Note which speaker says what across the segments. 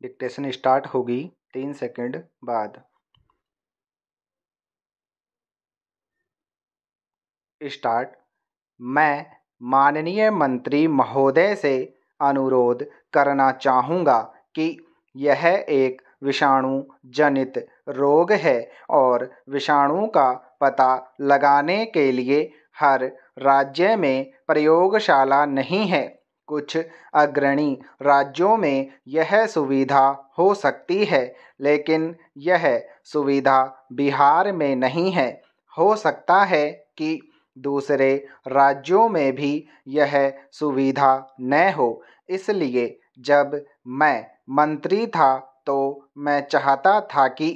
Speaker 1: Dictation start होगी 3 second बाद। Start. मैं माननीय मंत्री महोदय से अनुरोध करना चाहूँगा कि यह एक विषाणु जनित रोग है और विषाणु का पता लगाने के लिए हर राज्य में प्रयोगशाला नहीं है। कुछ अग्रणी राज्यों में यह सुविधा हो सकती है, लेकिन यह सुविधा बिहार में नहीं है। हो सकता है कि दूसरे राज्यों में भी यह सुविधा न हो। इसलिए जब मैं मंत्री था तो मैं चाहता था कि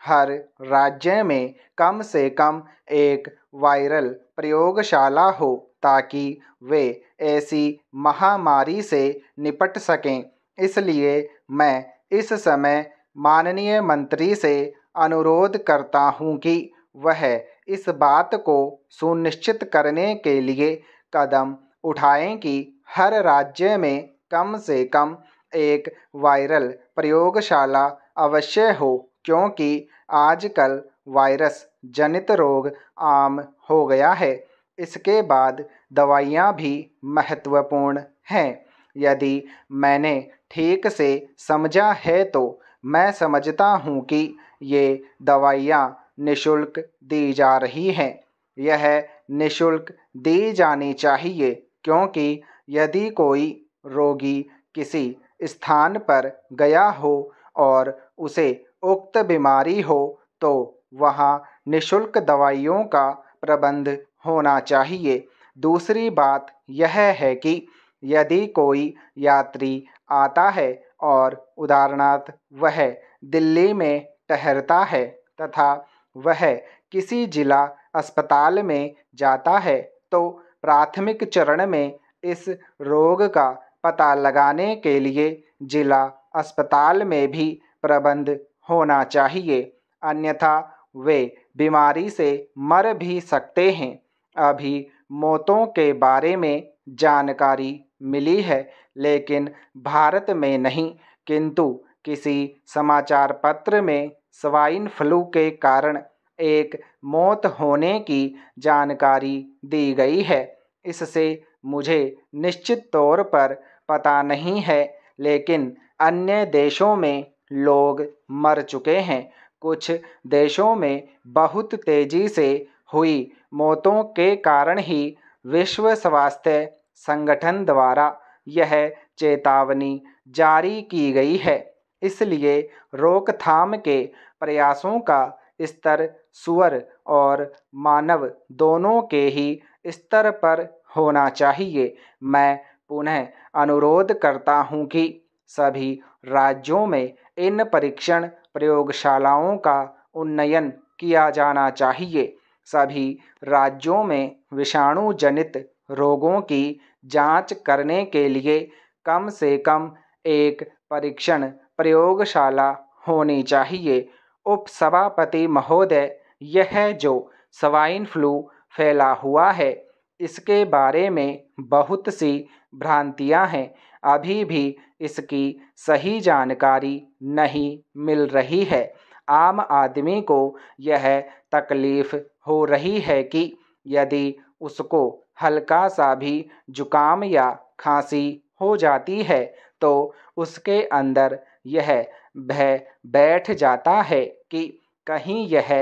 Speaker 1: हर राज्य में कम से कम एक वायरल प्रयोगशाला हो, ताकि वे ऐसी महामारी से निपट सकें। इसलिए मैं इस समय माननीय मंत्री से अनुरोध करता हूं कि वह इस बात को सुनिश्चित करने के लिए कदम उठाएं कि हर राज्य में कम से कम एक वायरल प्रयोगशाला अवश्य हो, क्योंकि आजकल वायरस जनित रोग आम हो गया है। इसके बाद दवाइयाँ भी महत्वपूर्ण हैं। यदि मैंने ठीक से समझा है तो मैं समझता हूँ कि ये दवाइयाँ निःशुल्क दी जा रही हैं। यह निःशुल्क दी जानी चाहिए, क्योंकि यदि कोई रोगी किसी स्थान पर गया हो और उसे उक्त बीमारी हो तो वहाँ निःशुल्क दवाइयों का प्रबंध होना चाहिए। दूसरी बात यह है कि यदि कोई यात्री आता है और उदाहरणार्थ वह दिल्ली में ठहरता है तथा वह किसी जिला अस्पताल में जाता है, तो प्राथमिक चरण में इस रोग का पता लगाने के लिए जिला अस्पताल में भी प्रबंध होना चाहिए, अन्यथा वे बीमारी से मर भी सकते हैं। अभी मौतों के बारे में जानकारी मिली है, लेकिन भारत में नहीं, किंतु किसी समाचार पत्र में स्वाइन फ्लू के कारण एक मौत होने की जानकारी दी गई है। इससे मुझे निश्चित तौर पर पता नहीं है, लेकिन अन्य देशों में लोग मर चुके हैं। कुछ देशों में बहुत तेजी से हुई मौतों के कारण ही विश्व स्वास्थ्य संगठन द्वारा यह चेतावनी जारी की गई है। इसलिए रोकथाम के प्रयासों का स्तर सुअर और मानव दोनों के ही स्तर पर होना चाहिए। मैं पुनः अनुरोध करता हूं कि सभी राज्यों में इन परीक्षण प्रयोगशालाओं का उन्नयन किया जाना चाहिए। सभी राज्यों में विषाणु जनित रोगों की जांच करने के लिए कम से कम एक परीक्षण प्रयोगशाला होनी चाहिए। उपसभापति महोदय, यह जो स्वाइन फ्लू फैला हुआ है, इसके बारे में बहुत सी भ्रांतियां हैं। अभी भी इसकी सही जानकारी नहीं मिल रही है। आम आदमी को यह तकलीफ हो रही है कि यदि उसको हल्का सा भी जुकाम या खांसी हो जाती है तो उसके अंदर यह भय बैठ जाता है कि कहीं यह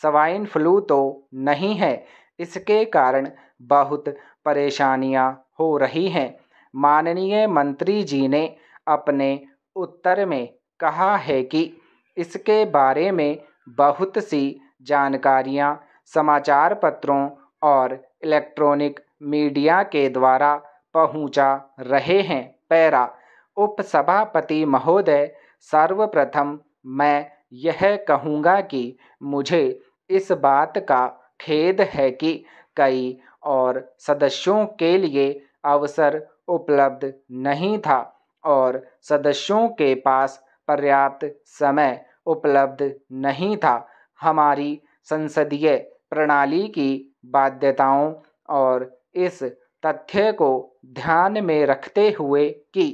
Speaker 1: स्वाइन फ्लू तो नहीं है। इसके कारण बहुत परेशानियां हो रही हैं। माननीय मंत्री जी ने अपने उत्तर में कहा है कि इसके बारे में बहुत सी जानकारियां समाचार पत्रों और इलेक्ट्रॉनिक मीडिया के द्वारा पहुंचा रहे हैं। पैरा। उपसभापति महोदय, सर्वप्रथम मैं यह कहूँगा कि मुझे इस बात का खेद है कि कई और सदस्यों के लिए अवसर उपलब्ध नहीं था और सदस्यों के पास पर्याप्त समय उपलब्ध नहीं था। हमारी संसदीय प्रणाली की बाध्यताओं और इस तथ्य को ध्यान में रखते हुए कि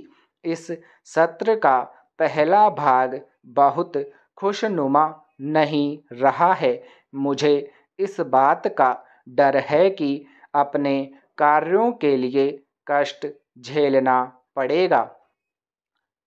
Speaker 1: इस सत्र का पहला भाग बहुत खुशनुमा नहीं रहा है। मुझे इस बात का डर है कि अपने कार्यों के लिए कष्ट झेलना पड़ेगा।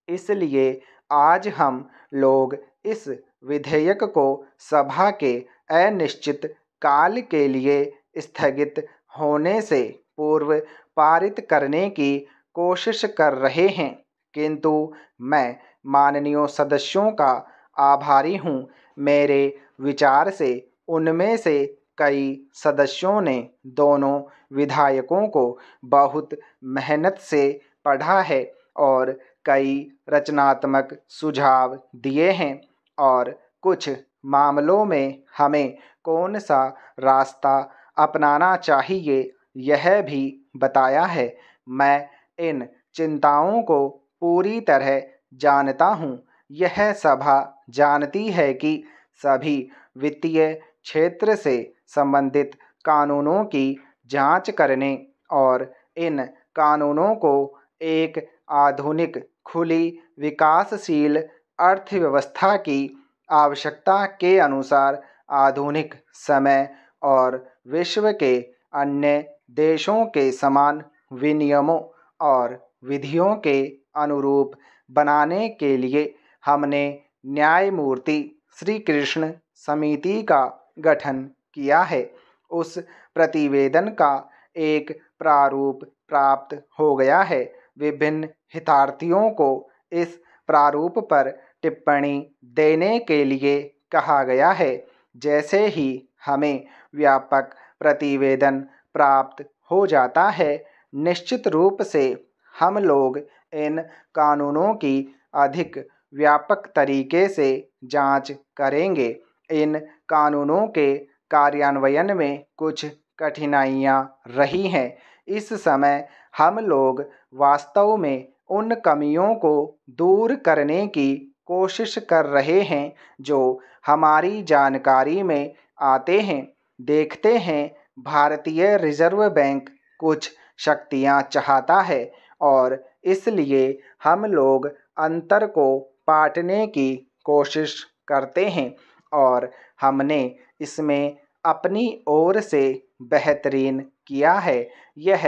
Speaker 1: इसलिए आज हम लोग इस विधेयक को सभा के अनिश्चित काल के लिए स्थगित होने से पूर्व पारित करने की कोशिश कर रहे हैं, किंतु मैं माननीय सदस्यों का आभारी हूं। मेरे विचार से उनमें से कई सदस्यों ने दोनों विधायकों को बहुत मेहनत से पढ़ा है और कई रचनात्मक सुझाव दिए हैं और कुछ मामलों में हमें कौन सा रास्ता अपनाना चाहिए यह भी बताया है। मैं इन चिंताओं को पूरी तरह जानता हूं। यह सभा जानती है कि सभी वित्तीय क्षेत्र से संबंधित कानूनों की जांच करने और इन कानूनों को एक आधुनिक, खुली, विकासशील अर्थव्यवस्था की आवश्यकता के अनुसार आधुनिक समय और विश्व के अन्य देशों के समान विनियमों और विधियों के अनुरूप बनाने के लिए हमने न्यायमूर्ति श्री कृष्ण समिति का गठन किया है। उस प्रतिवेदन का एक प्रारूप प्राप्त हो गया है। विभिन्न हितार्थियों को इस प्रारूप पर टिप्पणी देने के लिए कहा गया है। जैसे ही हमें व्यापक प्रतिवेदन प्राप्त हो जाता है, निश्चित रूप से हम लोग इन कानूनों की अधिक व्यापक तरीके से जांच करेंगे। इन कानूनों के कार्यान्वयन में कुछ कठिनाइयां रही हैं। इस समय हम लोग वास्तव में उन कमियों को दूर करने की कोशिश कर रहे हैं जो हमारी जानकारी में आते हैं। देखते हैं, भारतीय रिजर्व बैंक कुछ शक्तियां चाहता है और इसलिए हम लोग अंतर को पाटने की कोशिश करते हैं और हमने इसमें अपनी ओर से बेहतरीन किया है। यह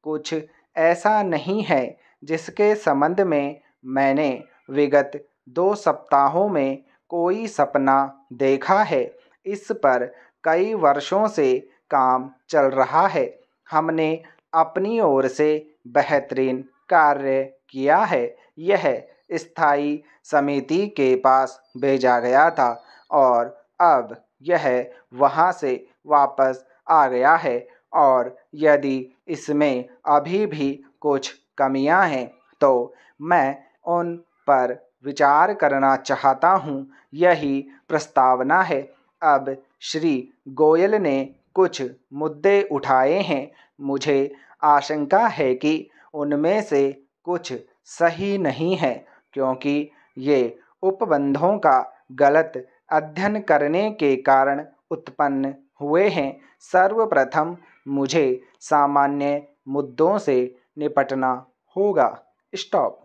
Speaker 1: कुछ ऐसा नहीं है जिसके संबंध में मैंने विगत 2 सप्ताहों में कोई सपना देखा है। इस पर कई वर्षों से काम चल रहा है। हमने अपनी ओर से बेहतरीन कार्य किया है। यह स्थायी समिति के पास भेजा गया था और अब यह वहां से वापस आ गया है और यदि इसमें अभी भी कुछ कमियां हैं तो मैं उन पर विचार करना चाहता हूं। यही प्रस्तावना है। अब श्री गोयल ने कुछ मुद्दे उठाए हैं। मुझे आशंका है कि उनमें से कुछ सही नहीं है, क्योंकि ये उपबंधों का गलत अध्ययन करने के कारण उत्पन्न हुए हैं। सर्वप्रथम मुझे सामान्य मुद्दों से निपटना होगा। स्टॉप।